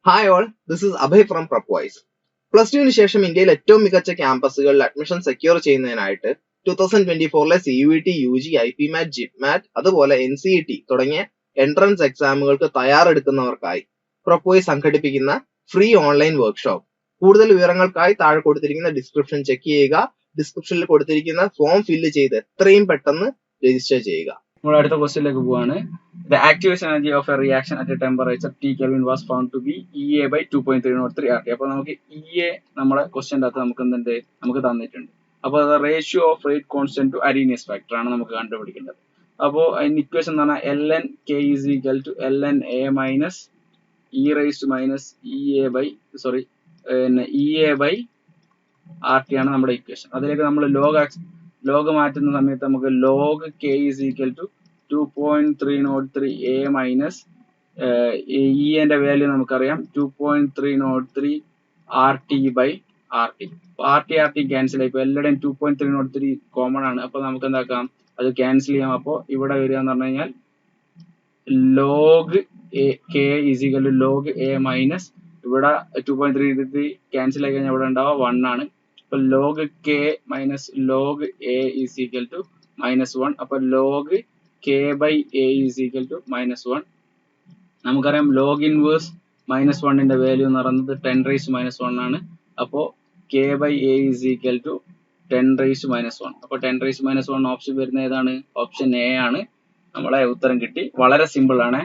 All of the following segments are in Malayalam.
Hi all, this is Abhay from Prepwise. Plus ടുവിന് ശേഷം ഇന്ത്യയിൽ ഏറ്റവും മികച്ച ക്യാമ്പസുകളിൽ അഡ്മിഷൻ സെക്യൂർ ചെയ്യുന്നതിനായിട്ട് 2024 CUET, UG, IPMAT, JIPMAT അതുപോലെ NCET തുടങ്ങിയ എൻട്രൻസ് എക്സാമുകൾക്ക് തയ്യാറെടുക്കുന്നവർക്കായി Prepwise സംഘടിപ്പിക്കുന്ന ഫ്രീ ഓൺലൈൻ വർക്ക്ഷോപ്പ്. കൂടുതൽ വിവരങ്ങൾക്കായി താഴെ കൊടുത്തിരിക്കുന്ന ഡിസ്ക്രിപ്ഷൻ ചെക്ക് ചെയ്യുക. ഡിസ്ക്രിപ്ഷനിൽ കൊടുത്തിരിക്കുന്ന ഫോം ഫില്ല് ചെയ്ത് എത്രയും പെട്ടെന്ന് രജിസ്റ്റർ ചെയ്യുക. നമ്മൾ അടുത്ത ക്വസ്റ്റ്യനിലേക്ക് പോവാണ്. The activation energy of a reaction at a temperature T Kelvin was found to be EA by 2.303 RT. അപ്പോൾ നമുക്ക് EA നമ്മുടെ ക്വസ്റ്റ്യൻ്റെ അകത്ത് നമുക്ക് തന്നിട്ടുണ്ട്. അപ്പോൾ ratio of rate constant to Arrhenius factor ആണ് നമുക്ക് കണ്ടുപിടിക്കേണ്ടത്. അപ്പോൾ അതിന്റെ ഇക്വേഷൻ എന്ന് പറഞ്ഞാൽ ln K is equal to ln A minus E raised to minus EA by RT ആണ് നമ്മുടെ ഇക്വേഷൻ. അതിലേക്ക് നമ്മൾ ലോഗ് മാറ്റുന്ന സമയത്ത് നമുക്ക് log K is equal to 2.303 A minus E ന്റെ വാല്യൂ നമുക്കറിയാം 2.303 RT by RT. RT cancel ആയി. ഇപ്പോൾ എല്ലായിടെയും 2.303 കോമൺ ആണ്. അപ്പോൾ നമുക്ക് എന്താക്കാം, അത് ക്യാൻസൽ ചെയ്യാം. അപ്പോൾ ഇവിടെ വരിക എന്ന് പറഞ്ഞു കഴിഞ്ഞാൽ log K is equal to log A minus ഇവിടെ 2.303 ക്യാൻസൽ ആയി കഴിഞ്ഞാൽ ഇവിടെ ഉണ്ടാവുക 1 ആണ്. അപ്പോൾ log K minus log A is equal to -1. അപ്പോൾ log K by A is equal to -1. നമുക്കറിയാം ലോഗ് ഇൻവേഴ്സ് -1 ന്റെ വാല്യൂ എന്ന് പറയുന്നത് 10⁻⁻1 ആണ്. അപ്പോൾ K by A is equal to 10⁻⁻1. അപ്പോൾ 10⁻⁻1 ഓപ്ഷൻ വരുന്ന ഏതാണ്? ഓപ്ഷൻ എ ആണ്. നമ്മളെ ഉത്തരം കിട്ടി. വളരെ സിമ്പിൾ ആണ്.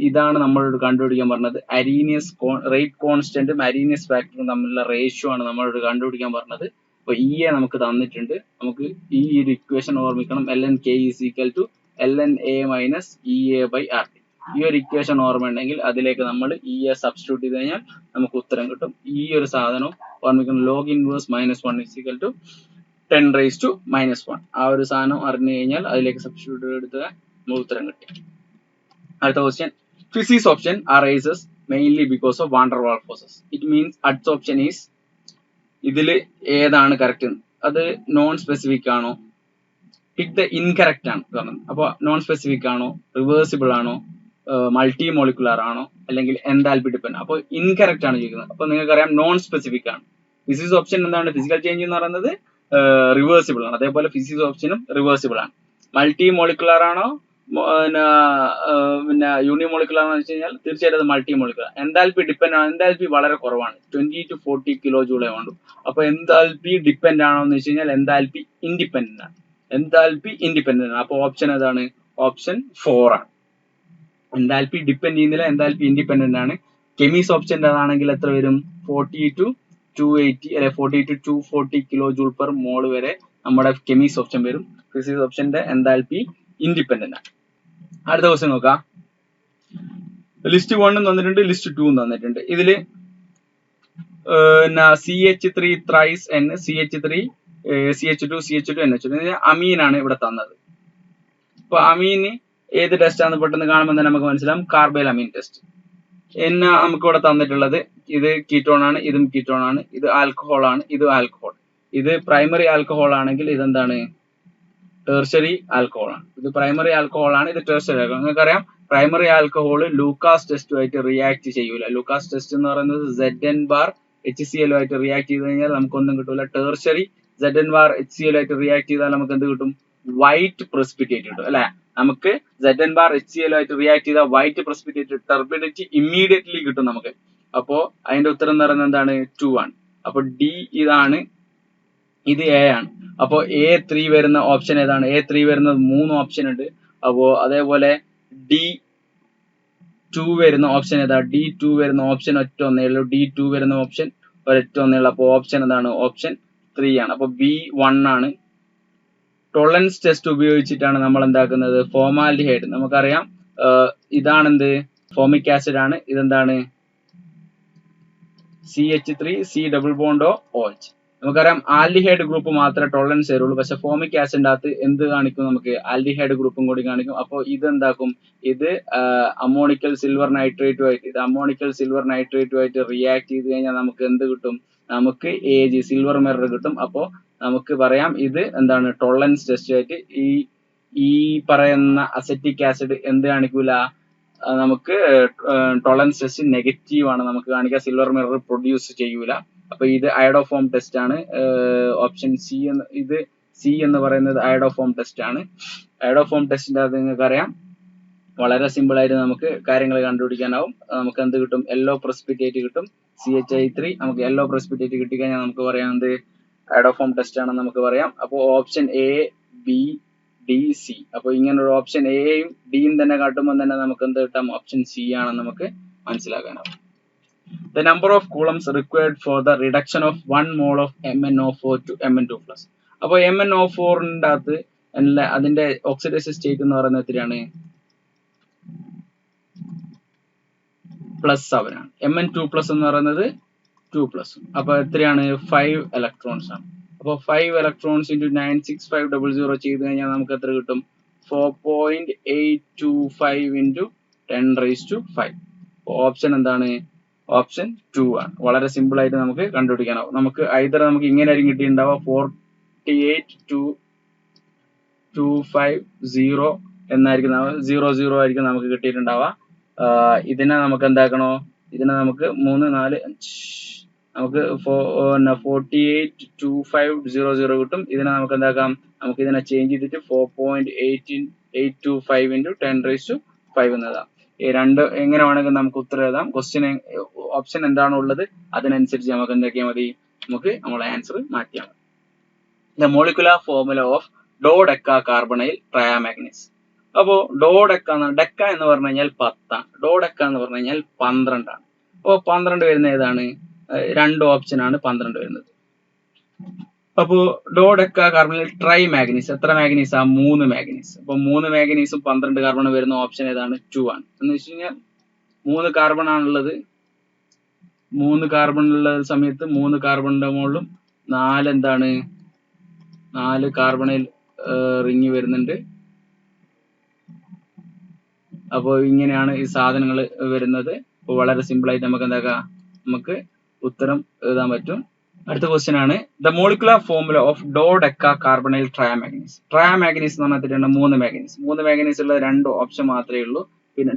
ഇതാണ് നമ്മളോട് കണ്ടുപിടിക്കാൻ പറഞ്ഞത്. അരീനിയസ് റേറ്റ് കോൺസ്റ്റന്റും അരീനിയസ് ഫാക്ടറും തമ്മിലുള്ള റേഷ്യോ ആണ് നമ്മളോട് കണ്ടുപിടിക്കാൻ പറഞ്ഞത്. അപ്പോൾ EA നമുക്ക് തന്നിട്ടുണ്ട്. നമുക്ക് ഈ ഒരു ഇക്വേഷൻ ഓർമ്മിക്കണം. ln K is equal to ln A minus EA by RT. ഈ ഒരു ഇക്വേഷൻ ഓർമ്മ ഉണ്ടെങ്കിൽ അതിലേക്ക് നമ്മൾ EA സബ്സ്റ്റിറ്റ്യൂട്ട് ചെയ്ത് കഴിഞ്ഞാൽ നമുക്ക് ഉത്തരം കിട്ടും. ഈ ഒരു സാധനം ഓർമ്മിക്കണം. Log inverse -1 is equal to 10⁻⁻1. ആ ഒരു സാധനം അറിഞ്ഞു കഴിഞ്ഞാൽ അതിലേക്ക് സബ്സ്റ്റിറ്റ്യൂട്ട് എടുത്താൽ നമുക്ക് ഉത്തരം കിട്ടി. അടുത്ത question, physics option arises mainly because of van der Waals forces. It means അടുത്ത ഓപ്ഷൻ ഈസ്, ഇതിൽ ഏതാണ് കറക്റ്റ്? അത് നോൺ സ്പെസിഫിക് ആണോ? പിക്ക് ദ ഇൻകറക്റ്റ് ആണ് പറഞ്ഞത്. അപ്പോൾ നോൺ സ്പെസിഫിക് ആണോ, റിവേഴ്സിബിൾ ആണോ, മൾട്ടി മോളിക്കുലാർ ആണോ, അല്ലെങ്കിൽ എന്താൽപി ഡിപ്പെൻഡ്? അപ്പോൾ ഇൻകറക്റ്റ് ആണ് ചോദിക്കുന്നത്. അപ്പോൾ നിങ്ങൾക്കറിയാം നോൺ സ്പെസിഫിക് ആണ്. ഫിസിക്സ് ഓപ്ഷൻ എന്താണ്? ഫിസിക്കൽ ചേഞ്ച് എന്ന് പറയുന്നത് റിവേഴ്സിബിൾ ആണ്. അതേപോലെ ഫിസിക്സ് ഓപ്ഷനും റിവേഴ്സിബിൾ ആണ്. മൾട്ടി മോളിക്കുലാർ ആണോ പിന്നെ യൂണിമോളിക്കുലാർ എന്ന് വെച്ച് കഴിഞ്ഞാൽ തീർച്ചയായിട്ടും മൾട്ടി മോളിക്കുലാർ. എന്താൽപി ഡിപ്പെൻഡ് ആണ്. എന്താൽപി വളരെ കുറവാണ്, 20 to 40 കിലോ ജൂളേ വേണ്ടു. അപ്പൊ എന്താൽപി ഡിപ്പെൻഡ് ആണോ എന്ന് വെച്ച് കഴിഞ്ഞാൽ എന്താൽപി ഇൻഡിപെൻഡന്റ് ആണ്. എന്താൽപി ഇൻഡിപെൻഡന്റ് ആണ്. അപ്പൊ ഓപ്ഷൻ ഏതാണ്? ഓപ്ഷൻ 4 ആണ്. എന്താൽപി ഡിപ്പെൻഡ് ചെയ്യുന്നില്ല, എന്താൽപി ഇൻഡിപെൻഡന്റ് ആണ്. കെമീസ് ഓപ്ഷൻ്റെ അതാണെങ്കിൽ എത്ര വരും? 40 to 280 അല്ലെ 40 to 240 kilo joule per mole വരെ നമ്മുടെ കെമീസ് ഓപ്ഷൻ വരും. ഫിസിക്സ് ഓപ്ഷന്റെ എന്താൽപി ഇൻഡിപെൻഡന്റ് ആണ്. അടുത്ത ക്വസ്റ്റ്യൻ നോക്കാം. ലിസ്റ്റ് 1 തന്നിട്ടുണ്ട്, ലിസ്റ്റ് 2 തന്നിട്ടുണ്ട്. ഇതില് CH3 thrice N, CH3 CH2 CH2 NH2 അമീനാണ് ഇവിടെ തന്നത്. അപ്പൊ അമീന് ഏത് ടെസ്റ്റ് ആണ് പെട്ടെന്ന് കാണുമ്പോൾ തന്നെ നമുക്ക് മനസ്സിലാവും, കാർബൈൽ അമീൻ ടെസ്റ്റ്. നമുക്ക് ഇവിടെ തന്നിട്ടുള്ളത് ഇത് കീറ്റോൺ ആണ്, ഇതും കീറ്റോൺ ആണ്, ഇത് ആൽക്കഹോൾ ആണ്, ഇതും ആൽക്കഹോൾ. ഇത് പ്രൈമറി ആൽക്കഹോൾ ആണെങ്കിൽ ഇതെന്താണ്? ടെർഷറി ആൽക്കഹോൾ ആണ്. ഇത് പ്രൈമറി ആൽക്കഹോൾ ആണ്, ഇത് ടെർഷറി ആൽക്കഹോൾ. നിങ്ങൾക്കറിയാം പ്രൈമറി ആൽക്കഹോൾ ലൂക്കാസ് ടെസ്റ്റുമായിട്ട് റിയാക്ട് ചെയ്യൂല. ലൂക്കാസ് ടെസ്റ്റ് എന്ന് പറയുന്നത് ZN⁻HCl ആയിട്ട് റിയാക്ട് ചെയ്ത് കഴിഞ്ഞാൽ നമുക്കൊന്നും കിട്ടൂല. ടെർഷറി ZN⁻HCl ആയിട്ട് റിയാക്ട് ചെയ്താൽ നമുക്ക് എന്ത് കിട്ടും? വൈറ്റ് പ്രസിപ്പിറ്റേറ്റ് കിട്ടും അല്ലെ. നമുക്ക് ZN⁻HCl ആയിട്ട് റിയാക്ട് ചെയ്താൽ വൈറ്റ് പ്രസിപ്പിറ്റേറ്റ് ടർബിഡിറ്റി ഇമ്മീഡിയറ്റ്ലി കിട്ടും നമുക്ക്. അപ്പോ അതിന്റെ ഉത്തരം എന്ന് പറയുന്നത് എന്താണ്? 2 ആണ്. അപ്പൊ ഡി ഇതാണ്, ഇത് എ ആണ്. അപ്പോ A3 വരുന്ന ഓപ്ഷൻ ഏതാണ്? A3 വരുന്നത് 3 ഓപ്ഷൻ ഉണ്ട്. അപ്പോ അതേപോലെ D2 വരുന്ന ഓപ്ഷൻ ഏതാ? D2 വരുന്ന ഓപ്ഷൻ ഒറ്റ ഒന്നേ ഉള്ളൂ. D2 വരുന്ന ഓപ്ഷൻ ഒരൊറ്റ ഒന്നേ ഉള്ളൂ. അപ്പൊ ഓപ്ഷൻ എന്താണ്? ഓപ്ഷൻ 3 ആണ്. അപ്പൊ B1 ആണ്. ടോളറൻസ് ടെസ്റ്റ് ഉപയോഗിച്ചിട്ടാണ് നമ്മൾ എന്താക്കുന്നത്? ഫോമാൽഡിഹൈഡ്. നമുക്കറിയാം ഇതാണെന്ത്? ഫോമിക് ആസിഡ് ആണ്. ഇതെന്താണ്? CH3 C double bond O OH. നമുക്കറിയാം ആൽഡിഹൈഡ് ഗ്രൂപ്പ് മാത്രമേ ടോളറൻസ് തരുള്ളൂ. പക്ഷെ ഫോമിക് ആസിഡിന്റെ അകത്ത് എന്ത് കാണിക്കും? നമുക്ക് ആൽഡിഹൈഡ് ഗ്രൂപ്പും കൂടി കാണിക്കും. അപ്പോൾ ഇത് എന്താക്കും? ഇത് അമോണിക്കൽ സിൽവർ നൈട്രേറ്റുമായിട്ട് റിയാക്ട് ചെയ്ത് കഴിഞ്ഞാൽ നമുക്ക് എന്ത് കിട്ടും? നമുക്ക് AG സിൽവർ മിറർ കിട്ടും. അപ്പോൾ നമുക്ക് പറയാം ഇത് എന്താണ്? ടോളറൻസ് ടെസ്റ്റ് ആയിട്ട് ഈ പറയുന്ന അസറ്റിക് ആസിഡ് എന്ത് കാണിക്കൂല? നമുക്ക് ടോളറൻസ് ടെസ്റ്റ് നെഗറ്റീവ് ആണ് നമുക്ക് കാണിക്കുക, സിൽവർ മിറർ പ്രൊഡ്യൂസ് ചെയ്യൂല. അപ്പൊ ഇത് അയഡോഫോം ടെസ്റ്റ് ആണ്. ഓപ്ഷൻ സി എന്ന്, ഇത് സി എന്ന് പറയുന്നത് അയഡോഫോം ടെസ്റ്റ് ആണ്. അയഡോഫോം ടെസ്റ്റിന്റെ അത് നിങ്ങൾക്ക് അറിയാം, വളരെ സിമ്പിൾ ആയിട്ട് നമുക്ക് കാര്യങ്ങൾ കണ്ടുപിടിക്കാനാവും. നമുക്ക് എന്ത് കിട്ടും? യെല്ലോ പ്രസിപ്പിറ്റേറ്റ് കിട്ടും, CHI3. നമുക്ക് യെല്ലോ പ്രസിപ്പിറ്റേറ്റ് കിട്ടിക്കഴിഞ്ഞാൽ നമുക്ക് പറയാം എന്ത് അയഡോഫോം ടെസ്റ്റ് ആണെന്ന് നമുക്ക് പറയാം. അപ്പോൾ option A, B, D, C. അപ്പൊ ഇങ്ങനെ ഒരു ഓപ്ഷൻ എയും ഡിയും തന്നെ കാട്ടുമ്പോൾ തന്നെ നമുക്ക് എന്ത് കിട്ടാം? ഓപ്ഷൻ സി ആണെന്ന് നമുക്ക് മനസ്സിലാക്കാനാവും. The number of coulombs required for the reduction of 1 mole of MnO4 to Mn2+. അപ്പോൾ MnO4ന്റെ അകത്ത് അതിന്റെ ഓക്സിഡൈസ് സ്റ്റേറ്റ് എന്ന് പറയുന്നത് എത്രയാണ്? +7 ആണ്. Mn2+ എന്ന് പറയുന്നത് 2+. അപ്പൊ എത്രയാണ്? 5 ഇലക്ട്രോൺസ് ആണ്. അപ്പോൾ 5 ഇലക്ട്രോൺസ് ഇൻറ്റു 96500 ചെയ്ത് കഴിഞ്ഞാൽ നമുക്ക് എത്ര കിട്ടും? 4.825 ഇൻറ്റു 10⁵5. ഓപ്ഷൻ എന്താണ്? ഓപ്ഷൻ 2 ആണ്. വളരെ സിമ്പിൾ ആയിട്ട് നമുക്ക് കണ്ടുപിടിക്കാനാവും. നമുക്ക് ഐദർ നമുക്ക് ഇങ്ങനെ ആയിരിക്കും കിട്ടിയിട്ടുണ്ടാവുക, 48250 എന്നായിരിക്കും 00 ആയിരിക്കും നമുക്ക് കിട്ടിയിട്ടുണ്ടാവുക. ഇതിനെ നമുക്ക് എന്താക്കണോ? ഇതിനെ നമുക്ക് 3, 4, 5 നമുക്ക് 482500 കിട്ടും. ഇതിനെ നമുക്ക് എന്താക്കാം? നമുക്ക് ഇതിനെ ചേഞ്ച് ചെയ്തിട്ട് 4.825 ഇൻറ്റു 10⁵5 എന്നതാ. ഈ രണ്ട് എങ്ങനെ വേണമെങ്കിൽ നമുക്ക് ഉത്തരം എഴുതാം. ക്വസ്റ്റ്യൻ ഓപ്ഷൻ എന്താണോ ഉള്ളത് അതിനനുസരിച്ച് നമുക്ക് എന്തൊക്കെയാൽ മതി? നമുക്ക് നമ്മളെ ആൻസർ മാറ്റിയാൽ മതി. The molecular formula of dodecacarbonyl trimanganese. അപ്പോ ഡെക്ക എന്ന് പറഞ്ഞു കഴിഞ്ഞാൽ 10 ആണ്. ഡോഡെക്ക എന്ന് പറഞ്ഞു കഴിഞ്ഞാൽ 12 ആണ്. അപ്പോൾ 12 വരുന്ന ഏതാണ്? രണ്ട് ഓപ്ഷൻ ആണ് 12 വരുന്നത്. അപ്പോ ഡോഡെക്ക കാർബണൈൽ ട്രൈ മാഗ്നീസ്. എത്ര മാഗ്നീസ്? 3 മാഗ്നീസ്. അപ്പൊ 3 മാഗ്നീസും 12 കാർബൺ വരുന്ന ഓപ്ഷൻ ഏതാണ്? 2 ആണ്. എന്ന് വെച്ച് കഴിഞ്ഞാൽ 3 കാർബൺ ആണുള്ളത്. 3 കാർബൺ ഉള്ള സമയത്ത് 3 കാർബണിന്റെ മുകളിലും 4 എന്താണ്? 4 കാർബണിൽ റിങ് വരുന്നുണ്ട്. അപ്പോൾ ഇങ്ങനെയാണ് ഈ സാധനങ്ങൾ വരുന്നത്. അപ്പോൾ വളരെ സിമ്പിൾ ആയിട്ട് നമുക്ക് എന്താക്കാം? നമുക്ക് ഉത്തരം എഴുതാൻ പറ്റും. അടുത്ത ക്വസ്റ്റ്യൻ ആണ് the molecular formula of dodecacarbonyl trimanganese. Trimanganese എന്ന് പറഞ്ഞിട്ട് 3 മാഗ്നീസ്. 3 മാഗ്നീസ് ഉള്ള 2 ഓപ്ഷൻ മാത്രമേ ഉള്ളൂ. പിന്നെ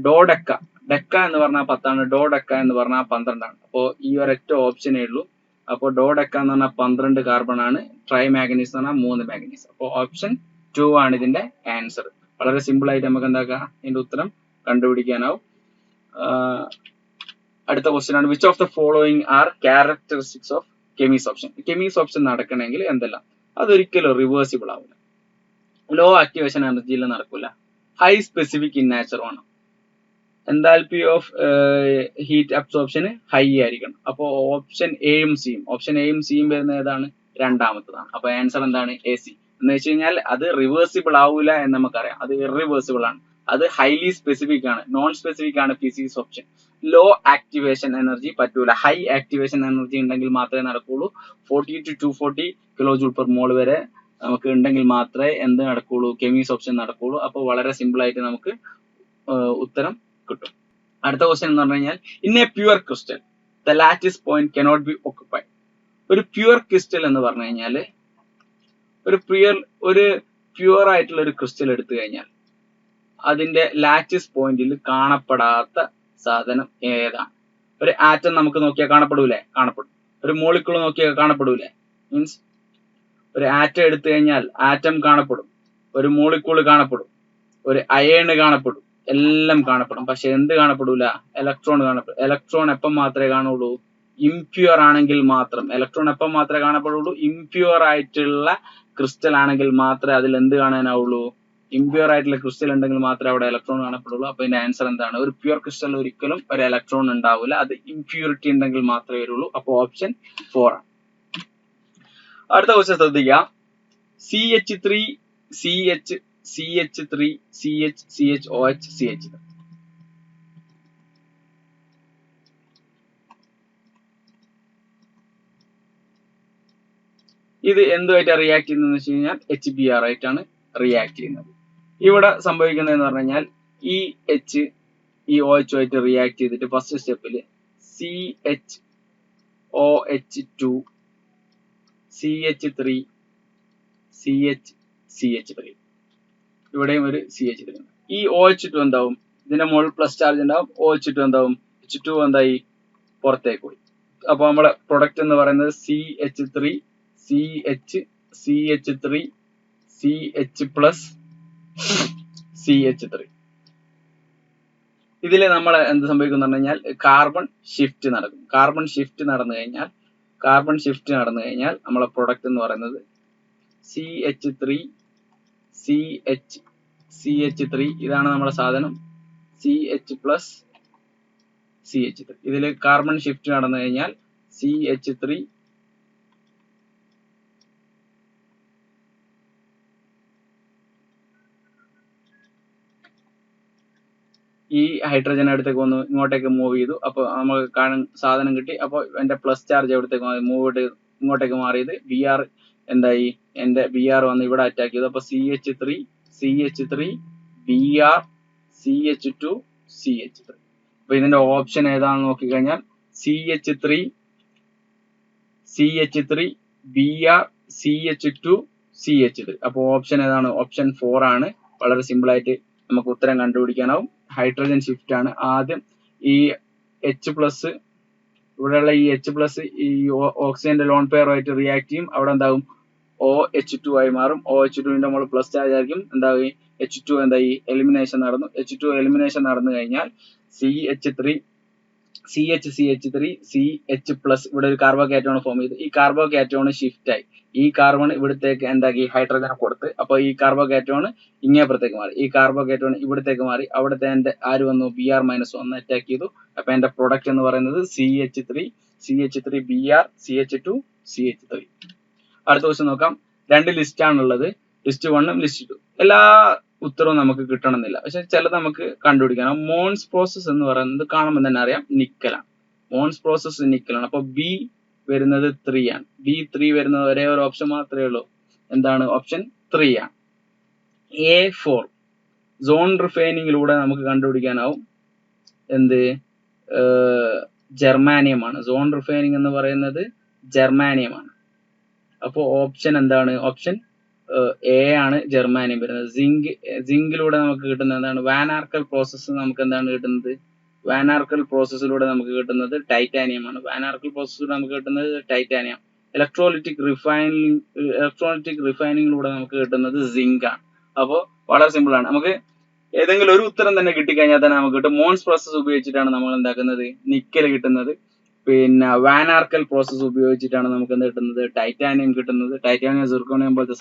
ഡെക്ക എന്ന് പറഞ്ഞാൽ 10 ആണ്, ഡെക്ക എന്ന് പറഞ്ഞാൽ 12 ആണ്. അപ്പോൾ ഈ ഒരൊറ്റ ഓപ്ഷനേ ഉള്ളൂ. അപ്പോൾ ഡെക്ക എന്ന് പറഞ്ഞാൽ 12 കാർബൺ ആണ്, ട്രൈ മാഗ്നീസ് എന്ന് പറഞ്ഞാൽ 3 മാഗ്നീസ്. അപ്പോൾ ഓപ്ഷൻ 2 ആണ് ഇതിന്റെ ആൻസർ. വളരെ സിമ്പിൾ ആയിട്ട് നമുക്ക് എന്താക്കാം? ഇതിന്റെ ഉത്തരം കണ്ടുപിടിക്കാനാവും. അടുത്ത ക്വസ്റ്റ്യൻ ആണ് which of the following are characteristics of chemisorption. Chemisorption നടക്കണമെങ്കിൽ എന്തെല്ലാം? അതൊരിക്കലും റിവേഴ്സിബിൾ ആവില്ല. ലോ ആക്ടിവേഷൻ എനർജിയിൽ നടക്കില്ല. ഹൈ സ്പെസിഫിക് ഇൻ നേച്ചർ വേണം. Enthalpy of heat absorption high ആയിരിക്കണം. അപ്പോൾ ഓപ്ഷൻ എയും സിയും വരുന്ന ഏതാണ്? രണ്ടാമത്തതാണ്. അപ്പൊ ആൻസർ എന്താണ്? AC. എന്ന് വെച്ച് കഴിഞ്ഞാൽ അത് റിവേഴ്സിബിൾ ആവില്ല എന്ന് നമുക്കറിയാം. അത് ഇറിവേഴ്സിബിൾ ആണ്. അത് ഹൈലി സ്പെസിഫിക് ആണ്. നോൺ സ്പെസിഫിക് ആണ് physics option. Low activation energy പറ്റൂല. ഹൈ ആക്ടിവേഷൻ എനർജി ഉണ്ടെങ്കിൽ മാത്രമേ നടക്കുള്ളൂ. 40 to 240 kJ/mol വരെ നമുക്ക് ഉണ്ടെങ്കിൽ മാത്രമേ എന്ത് നടക്കുള്ളൂ? കെമീസ് ഓപ്ഷൻ നടക്കുള്ളൂ. അപ്പോൾ വളരെ സിമ്പിൾ ആയിട്ട് നമുക്ക് ഉത്തരം കിട്ടും. അടുത്ത ക്വസ്റ്റ്യൻ എന്ന് പറഞ്ഞു കഴിഞ്ഞാൽ in a pure crystal the lattice point cannot be occupied. ഒരു പ്യുവർ ക്രിസ്റ്റൽ എന്ന് പറഞ്ഞു കഴിഞ്ഞാൽ ഒരു പ്യുവർ ആയിട്ടുള്ള ഒരു ക്രിസ്റ്റൽ എടുത്തു കഴിഞ്ഞാൽ അതിന്റെ ലാറ്റിസ് പോയിന്റിൽ കാണപ്പെടാത്ത സാധനം ഏതാണ്? ഒരു ആറ്റം നമുക്ക് നോക്കിയാൽ കാണപ്പെടൂലേ? കാണപ്പെടും. ഒരു മോളിക്യൂൾ നോക്കിയാൽ കാണപ്പെടൂലേ? മീൻസ് ഒരു ആറ്റം എടുത്തു കഴിഞ്ഞാൽ ആറ്റം കാണപ്പെടും, ഒരു മോളിക്യൂൾ കാണപ്പെടും, ഒരു അയേൺ കാണപ്പെടും, എല്ലാം കാണപ്പെടും. പക്ഷെ എന്ത് കാണപ്പെടൂല? ഇലക്ട്രോൺ കാണപ്പെടും. ഇലക്ട്രോൺ എപ്പം മാത്രമേ കാണുള്ളൂ? ഇംപ്യൂർ ആണെങ്കിൽ മാത്രം. ഇലക്ട്രോൺ എപ്പം മാത്രമേ കാണപ്പെടുള്ളൂ? ഇംപ്യൂർ ആയിട്ടുള്ള ക്രിസ്റ്റൽ ആണെങ്കിൽ മാത്രമേ അതിൽ എന്ത് കാണാനാവുള്ളൂ? ഇംപ്യൂർ ആയിട്ടുള്ള ക്രിസ്റ്റൽ ഉണ്ടെങ്കിൽ മാത്രമേ അവിടെ ഇലക്ട്രോൺ കാണപ്പെടുള്ളൂ. അപ്പൊ ഇതിന്റെ ആൻസർ എന്താണ്? ഒരു പ്യൂർ ക്രിസ്റ്റൽ ഒരിക്കലും ഒരു ഇലക്ട്രോൺ ഉണ്ടാവില്ല. അത് ഇംപ്യൂരിറ്റി ഉണ്ടെങ്കിൽ മാത്രമേ വരുള്ളൂ. അപ്പൊ ഓപ്ഷൻ 4 ആണ്. അടുത്ത ക്വസ്റ്റ്യൻ ശ്രദ്ധിക്കുക. CH3 CH CHOH CH. ഇത് എന്തുമായിട്ടാണ് റിയാക്ട് ചെയ്യുന്നത് വെച്ച് കഴിഞ്ഞാൽ HBr ആയിട്ടാണ് റിയാക്ട് ചെയ്യുന്നത്. ഇവിടെ സംഭവിക്കുന്നതെന്ന് പറഞ്ഞു കഴിഞ്ഞാൽ ഈ ഈ OH ആയിട്ട് റിയാക്ട് ചെയ്തിട്ട് ഫസ്റ്റ് സ്റ്റെപ്പിൽ CHOH2 CH3 CH CH3 ഇവിടെയും ഒരു CH3 ഈ OH2 എന്താവും? ഇതിന്റെ മുകളിൽ പ്ലസ് ചാർജ് ഉണ്ടാവും. OH2 എന്താവും, H2 എന്തായി പുറത്തേക്ക് പോയി. അപ്പൊ നമ്മളെ പ്രൊഡക്റ്റ് എന്ന് പറയുന്നത് CH3 CH3 CH plus CH3. ഇതിൽ നമ്മൾ എന്ത് സംഭവിക്കുന്നു പറഞ്ഞു കഴിഞ്ഞാൽ കാർബൺ ഷിഫ്റ്റ് നടക്കും. കാർബൺ ഷിഫ്റ്റ് നടന്നു കഴിഞ്ഞാൽ നമ്മളെ പ്രൊഡക്റ്റ് എന്ന് പറയുന്നത് CH3 ഇതാണ് നമ്മുടെ സാധനം, CH പ്ലസ് CH3. ഇതിൽ കാർബൺ ഷിഫ്റ്റ് നടന്നു കഴിഞ്ഞാൽ CH3 ഈ ഹൈഡ്രജൻ അടുത്തേക്ക് വന്നു, ഇങ്ങോട്ടേക്ക് മൂവ് ചെയ്തു. അപ്പോൾ നമുക്ക് സാധനം കിട്ടി. അപ്പോൾ എന്റെ പ്ലസ് ചാർജ് എവിടത്തേക്ക് ഇങ്ങോട്ടേക്ക് മാറിയത് Br എന്തായി, എന്റെ Br വന്ന് ഇവിടെ അറ്റാക്ക് ചെയ്തു. അപ്പൊ CH3 Br CH2 CH3. അപ്പൊ ഇതിന്റെ ഓപ്ഷൻ ഏതാണെന്ന് നോക്കിക്കഴിഞ്ഞാൽ CH3 Br CH2 CH3. അപ്പൊ ഓപ്ഷൻ ഏതാണ്, ഓപ്ഷൻ 4 ആണ്. വളരെ സിമ്പിൾ ആയിട്ട് നമുക്ക് ഉത്തരം കണ്ടുപിടിക്കാനാവും. ഹൈഡ്രജൻ ഷിഫ്റ്റ് ആണ്. ആദ്യം ഈ H പ്ലസ്, ഇവിടെയുള്ള ഈ H പ്ലസ് ഈ ഓക്സിജന്റെ ലോൺ പെയറുമായിട്ട് റിയാക്ട് ചെയ്യും. അവിടെ എന്താവും, OH2 ആയി മാറും. OH2 ന്റെ നമ്മൾ പ്ലസ് ചാർജ് ആയിരിക്കും. എന്തായി, H2 എന്തായി, എലിമിനേഷൻ നടന്നു. H2 എലിമിനേഷൻ നടന്നു കഴിഞ്ഞാൽ CH3 CH പ്ലസ്, ഇവിടെ ഒരു കാർബോകാറ്റോൺ ഫോം ചെയ്തു. ഈ കാർബോകാറ്റോൺ ഷിഫ്റ്റ് ആയി. ഈ കാർബൺ ഇവിടത്തേക്ക് എന്താക്കി, ഹൈഡ്രജനെ കൊടുത്ത്. അപ്പൊ ഈ കാർബോകാറ്റോൺ ഇങ്ങേപ്പുറത്തേക്ക് മാറി. ഈ കാർബോകാറ്റോൺ ഇവിടത്തേക്ക് മാറി. അവിടുത്തെ എന്റെ ആര് വന്നു, Br-1 അറ്റാക്ക് ചെയ്തു. അപ്പൊ എന്റെ പ്രൊഡക്റ്റ് എന്ന് പറയുന്നത് CH3 Br CH2 CH3. അടുത്ത ക്വസ്റ്റ്യൻ നോക്കാം. 2 ലിസ്റ്റ് ആണുള്ളത്, ലിസ്റ്റ് 1 ലിസ്റ്റ് 2. എല്ലാ ഉത്തരവും നമുക്ക് കിട്ടണമെന്നില്ല, പക്ഷെ ചിലത് നമുക്ക് കണ്ടുപിടിക്കണം. മോൺസ് പ്രോസസ് എന്ന് പറയുന്നത് കാണുമ്പോൾ തന്നെ അറിയാം, നിക്കലാണ്. മോൺസ് പ്രോസസ് നിക്കലാണ്. അപ്പൊ B വരുന്നത് 3 ആണ്. B3 വരുന്നത് ഒരേ ഒരു ഓപ്ഷൻ മാത്രമേ ഉള്ളൂ, എന്താണ്, ഓപ്ഷൻ 3 ആണ്. A4 സോൺ റിഫൈനിങ്ങിലൂടെ നമുക്ക് കണ്ടുപിടിക്കാനാവും, എന്ത്, ജർമാനിയം ആണ്. സോൺ റിഫൈനിങ് എന്ന് പറയുന്നത് ജർമാനിയം ആണ്. അപ്പോ ഓപ്ഷൻ എന്താണ്, ഓപ്ഷൻ A ആണ്, ജർമാനിയം വരുന്നത്. സിങ്കിലൂടെ നമുക്ക് കിട്ടുന്നത് എന്താണ്, വാൻ ആർക്കൽ പ്രോസസ്സ് നമുക്ക് എന്താണ് കിട്ടുന്നത്, വാൻ ആർക്കൽ പ്രോസസ്സിലൂടെ നമുക്ക് കിട്ടുന്നത് ടൈറ്റാനിയം ആണ്. വാൻ ആർക്കൽ പ്രോസസ്സിലൂടെ നമുക്ക് കിട്ടുന്നത് ടൈറ്റാനിയം. ഇലക്ട്രോലിറ്റിക് റിഫൈനിങ്ങിലൂടെ നമുക്ക് കിട്ടുന്നത് സിങ്ക് ആണ്. അപ്പോൾ വളരെ സിമ്പിൾ ആണ്. നമുക്ക് ഏതെങ്കിലും ഒരു ഉത്തരം തന്നെ കിട്ടിക്കഴിഞ്ഞാൽ തന്നെ നമുക്ക് കിട്ടും. മോൺസ് പ്രോസസ് ഉപയോഗിച്ചിട്ടാണ് നമ്മൾ എന്താക്കുന്നത്, നിക്കൽ കിട്ടുന്നത്. പിന്നെ വാൻ ആർക്കൽ പ്രോസസ് ഉപയോഗിച്ചിട്ടാണ് നമുക്ക് എന്ത് കിട്ടുന്നത്, ടൈറ്റാനിയം കിട്ടുന്നത്. ടൈറ്റാനിയം, സിർക്കോണിയം പോലത്തെ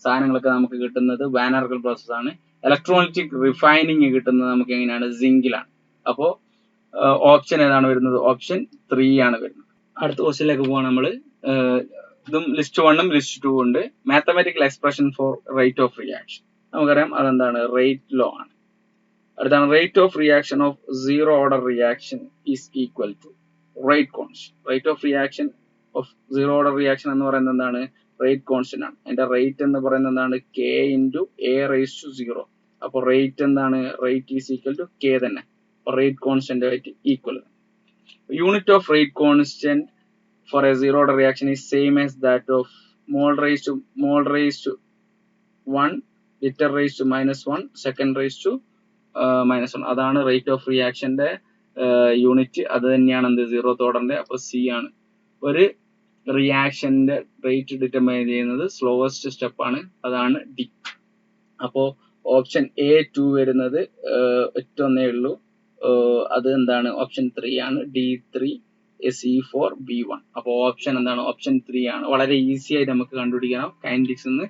സാധനങ്ങളൊക്കെ നമുക്ക് കിട്ടുന്നത് വാൻ ആർക്കൽ പ്രോസസ് ആണ്. ഇലക്ട്രോണിക് റിഫൈനിങ് കിട്ടുന്നത് നമുക്ക് എങ്ങനെയാണ്, സിങ്കിലാണ്. അപ്പോ ഓപ്ഷൻ ഏതാണ് വരുന്നത്, ഓപ്ഷൻ 3 ആണ് വരുന്നത്. അടുത്ത ക്വസ്റ്റ്യനിലേക്ക് പോകാൻ നമ്മൾ, ഇതും ലിസ്റ്റ് 1ഉം ലിസ്റ്റ് 2 ഉണ്ട്. Mathematical expression for rate of reaction. നമുക്കറിയാം അതെന്താണ്, റേറ്റ് ലോ ആണ്. അടുത്താണ് rate of reaction of zero order reaction is equal to rate constant. Rate of reaction of zero order reaction എന്ന് പറയുന്നത് എന്താണ്, റേറ്റ് കോൺസ്റ്റന്റ് ആണ്. അതിന്റെ റേറ്റ് എന്ന് പറയുന്നത് എന്താണ്, K × A⁻0. അപ്പൊ റേറ്റ് എന്താണ്, rate is equal to K തന്നെ. അപ്പൊ റേറ്റ് കോൺസ്റ്റന്റ് ആയിട്ട് equal. Unit of rate constant for a zero order reaction is same as that of mole raised to 1, liter raised to -1, second raised to -1. അതാണ് റേറ്റ് ഓഫ് റിയാക്ഷന്റെ യൂണിറ്റ്. അത് തന്നെയാണ് എന്ത്, സീറോത്ത് ഓർഡറിന്റെ. അപ്പൊ C ആണ്. ഒരു റിയാക്ഷന്റെ റേറ്റ് ഡിറ്റർമൈൻ ചെയ്യുന്നത് സ്ലോവസ്റ്റ് സ്റ്റെപ്പ് ആണ്, അതാണ് D. അപ്പോ ഓപ്ഷൻ A2 വരുന്നത് ഒറ്റൊന്നേ ഉള്ളൂ, അത് എന്താണ്, ഓപ്ഷൻ 3 ആണ്, D3 C4 B1. അപ്പോൾ ഓപ്ഷൻ എന്താണ്, ഓപ്ഷൻ 3 ആണ്. വളരെ ഈസി ആയിട്ട് നമുക്ക് കണ്ടുപിടിക്കണം കൈനറ്റിക്സ് നിന്ന്.